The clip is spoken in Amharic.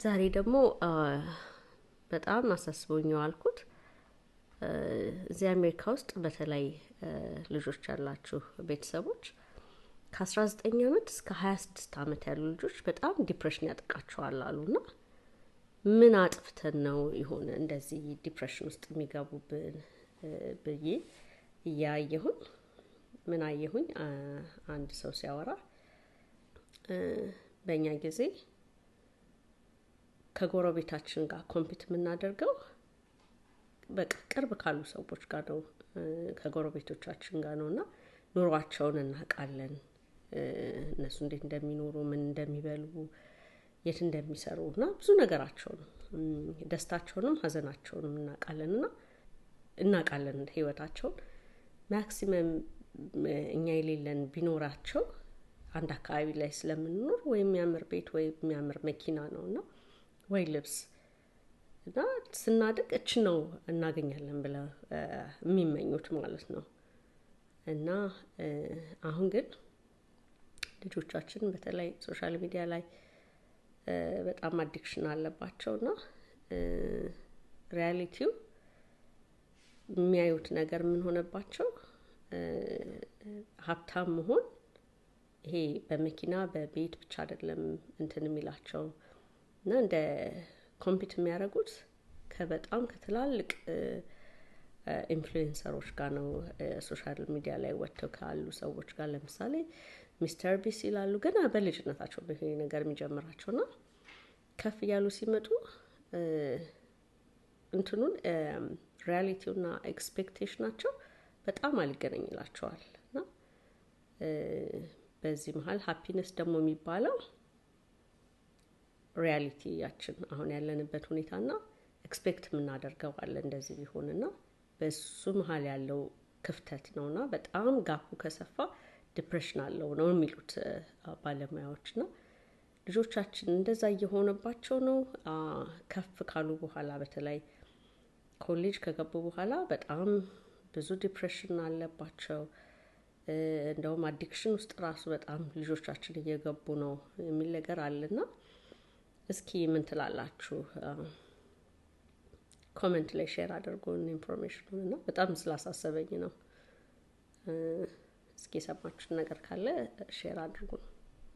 ዛሬ ደግሞ በጣም አሳስቦኝ ዋልኩት። እዚህ አሜሪካ ውስጥ በተለይ ልጆች ያላችሁ ቤተሰቦች ከ19 ዓመት እስከ 26 ዓመት ያሉ ልጆች በጣም ዲፕሬሽን ያጠቃቸዋል አሉና ምን አጥፍተን ነው ይሆን እንደዚህ ዲፕሬሽን ውስጥ የሚገቡብን ብዬ እያየሁኝ ምን አየሁኝ አንድ ሰው ሲያወራ በእኛ ጊዜ ከጎረቤታችን ጋር ኮምፒት የምናደርገው በቃ ቅርብ ካሉ ሰዎች ጋር ነው ከጎረቤቶቻችን ጋር ነውና ኑሯቸውን እናውቃለን እነሱ እንዴት እንደሚኖሩ ምን እንደሚበሉ የት እንደሚሰሩና ብዙ ነገራቸውን ደስታቸውንም ሀዘናቸውንም እናውቃለን ህይወታቸውን ማክሲመም እኛ የሌለን ቢኖራቸው አንድ አካባቢ ላይ ስለምንኖር ወይ የሚያምር ቤት ወይ የሚያምር መኪና ነውና ወይ ልብስ እና ስናድግ እቺ ነው እናገኛለን ብለው የሚመኙት ማለት ነው። እና አሁን ግን ልጆቻችን በተለይ ሶሻል ሚዲያ ላይ በጣም አዲክሽን አለባቸውና ሪያሊቲው የሚያዩት ነገር ምን ሆነባቸው ሀብታም መሆን ይሄ በመኪና በቤት ብቻ አይደለም እንትን የሚላቸው እና እንደ ኮምፒት የሚያደርጉት ከበጣም ከትላልቅ ኢንፍሉዌንሰሮች ጋር ነው ሶሻል ሚዲያ ላይ ወጥተው ካሉ ሰዎች ጋር ለምሳሌ ሚስተር ቢስ ይላሉ ገና በልጅነታቸው በይሄ ነገር የሚጀምራቸውና ከፍ ያሉ ሲመጡ እንትኑን ሪያሊቲውና ኤክስፔክቴሽናቸው በጣም አልገናኝላቸዋል እና በዚህ መሃል ሃፒነስ ደግሞ የሚባለው ሪያሊቲያችን አሁን ያለንበት ሁኔታና ኤክስፔክት የምናደርገው አለ እንደዚህ ቢሆንና በሱ መሃል ያለው ክፍተት ነውና በጣም ጋፑ ከሰፋ ዲፕሬሽን አለው ነው የሚሉት ባለሙያዎችና ልጆቻችን እንደዛ እየሆነባቸው ነው ከፍ ካሉ በኋላ በተለይ ኮሌጅ ከገቡ በኋላ በጣም ብዙ ዲፕሬሽን አለባቸው እንደውም አዲክሽን ውስጥ ራሱ በጣም ልጆቻችን እየገቡ ነው የሚል ነገር አለና እስኪ ምን ትላላችሁ ኮሜንት ላይ ሼር አድርጉን ኢንፎርሜሽኑን እና በጣም ስላሳሰበኝ ነው እስኪ ሰማችሁ ነገር ካለ ሼር አድርጉን